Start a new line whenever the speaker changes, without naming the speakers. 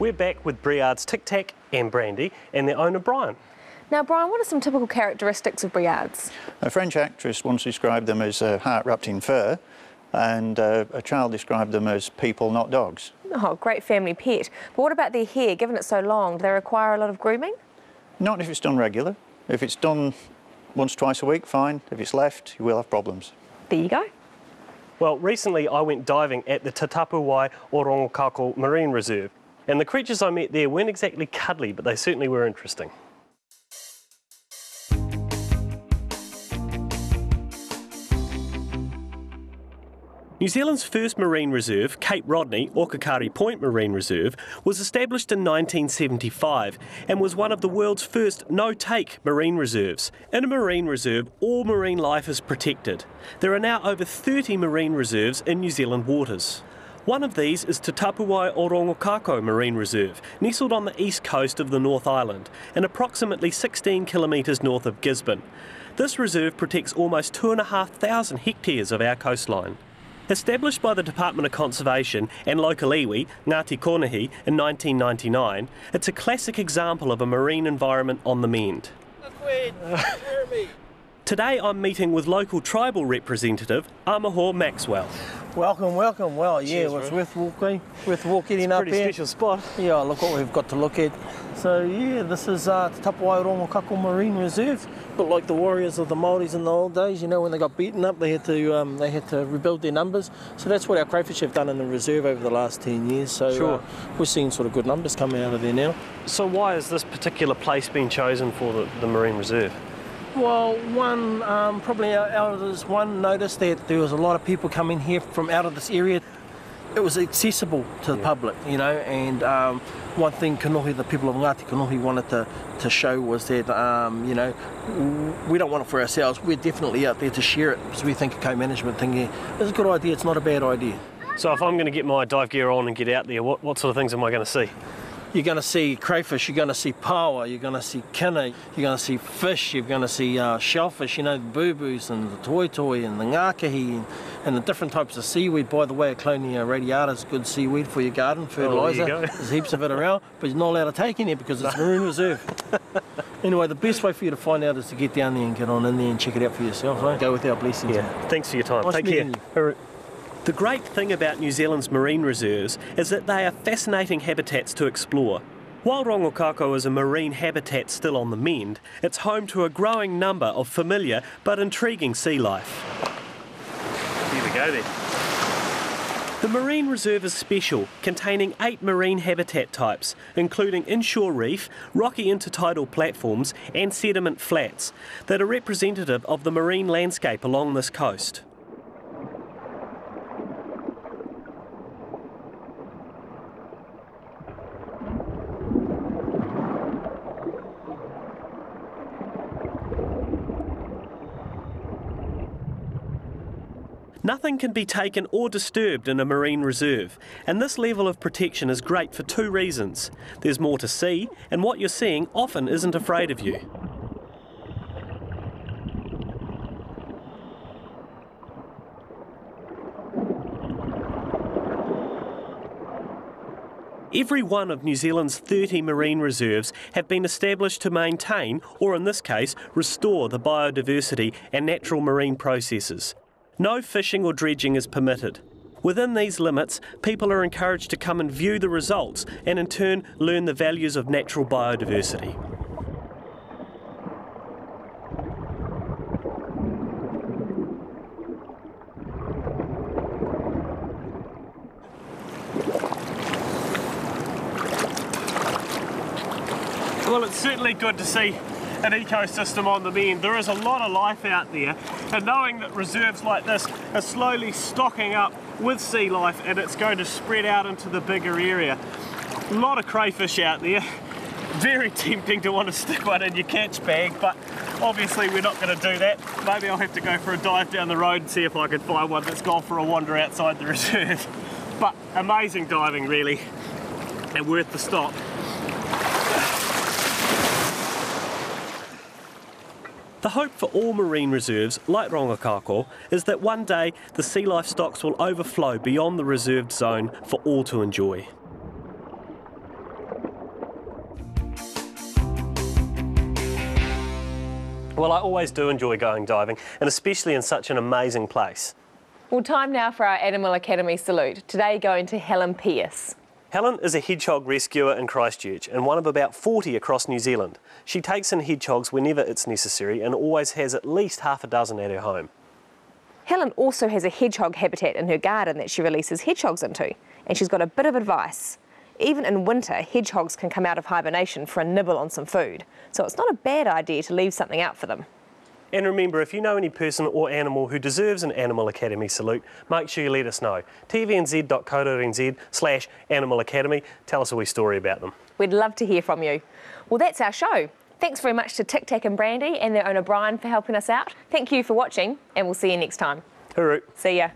We're back with Briard's Tic Tac and Brandy and their owner Brian.
Now Brian, what are some typical characteristics of Briards?
A French actress once described them as heart wrapped in fur, and a child described them as people, not dogs.
Oh, great family pet. But what about their hair? Given it's so long, do they require a lot of grooming?
Not if it's done regular. If it's done once, twice a week, fine. If it's left, you will have problems.
There you go.
Well, recently I went diving at the Tatapuwai Orongokako Marine Reserve, and the creatures I met there weren't exactly cuddly, but they certainly were interesting. New Zealand's first marine reserve, Cape Rodney, Okakari Point Marine Reserve, was established in 1975 and was one of the world's first no-take marine reserves. In a marine reserve, all marine life is protected. There are now over 30 marine reserves in New Zealand waters. One of these is Tatapuwai Orongokako Marine Reserve, nestled on the east coast of the North Island and approximately 16 kilometres north of Gisborne. This reserve protects almost 2,500 hectares of our coastline. Established by the Department of Conservation and local iwi, Ngāti Konahi, in 1999, it's a classic example of a marine environment on the mend. Today I'm meeting with local tribal representative, Amaho Maxwell.
Welcome, welcome. Well, yeah,
Cheers,
it's worth walking up here.
Pretty special spot.
Yeah, look what we've got to look at. So yeah, this is Tatapuwai Orongokako Marine Reserve. But like the warriors of the Māoris in the old days, you know, when they got beaten up, they had to rebuild their numbers. So that's what our crayfish have done in the reserve over the last 10 years. So
sure.
We're seeing sort of good numbers coming out of there now.
So why has this particular place been chosen for the marine reserve?
Well, probably out of this one, noticed that there was a lot of people coming here from out of this area. It was accessible to the public, you know, and one thing Kanohi, the people of Ngāti Kanohi wanted to show was that, you know, we don't want it for ourselves, we're definitely out there to share it, because we think a co-management thing here is a good idea, it's not a bad idea.
So if I'm going to get my dive gear on and get out there, what sort of things am I going to see?
You're going to see crayfish, you're going to see paua, you're going to see kina, you're going to see fish, you're going to see shellfish, you know, the boo-boos and the toi-toi and the ngākahi and the different types of seaweed. By the way, Aclonia radiata is good seaweed for your garden, fertiliser.
Oh,
there's heaps of it around, but you're not allowed to take any because it's marine reserve. Anyway, the best way for you to find out is to get down there and get on in there and check it out for yourself, right? Go with our blessings.
Yeah, thanks for your time.
Nice
Take
meeting
care.
you.
The great thing about New Zealand's marine reserves is that they are fascinating habitats to explore. While Rongokako is a marine habitat still on the mend, it's home to a growing number of familiar but intriguing sea life. Here we go then. The marine reserve is special, containing 8 marine habitat types, including inshore reef, rocky intertidal platforms and sediment flats that are representative of the marine landscape along this coast. Nothing can be taken or disturbed in a marine reserve, and this level of protection is great for 2 reasons. There's more to see, and what you're seeing often isn't afraid of you. Every one of New Zealand's 30 marine reserves have been established to maintain, or in this case, restore the biodiversity and natural marine processes. No fishing or dredging is permitted. Within these limits, people are encouraged to come and view the results and in turn learn the values of natural biodiversity. Well, it's certainly good to see an ecosystem on the mend. There is a lot of life out there, and knowing that reserves like this are slowly stocking up with sea life and it's going to spread out into the bigger area. A lot of crayfish out there. Very tempting to want to stick one in your catch bag, but obviously we're not going to do that. Maybe I'll have to go for a dive down the road and see if I can find one that's gone for a wander outside the reserve. But amazing diving really, and worth the stop. The hope for all marine reserves, like Rongokako, is that one day the sea life stocks will overflow beyond the reserved zone for all to enjoy. Well, I always do enjoy going diving, and especially in such an amazing place.
Well, time now for our Animal Academy salute. Today going to Helen Pearce.
Helen is a hedgehog rescuer in Christchurch and one of about 40 across New Zealand. She takes in hedgehogs whenever it's necessary and always has at least half a dozen at her home.
Helen also has a hedgehog habitat in her garden that she releases hedgehogs into, and she's got a bit of advice. Even in winter, hedgehogs can come out of hibernation for a nibble on some food, so it's not a bad idea to leave something out for them.
And remember, if you know any person or animal who deserves an Animal Academy salute, make sure you let us know. tvnz.co.nz/Animal Academy. Tell us a wee story about them.
We'd love to hear from you. Well, that's our show. Thanks very much to Tic Tac and Brandy and their owner Brian for helping us out. Thank you for watching, and we'll see you next time.
Hooroo.
See ya.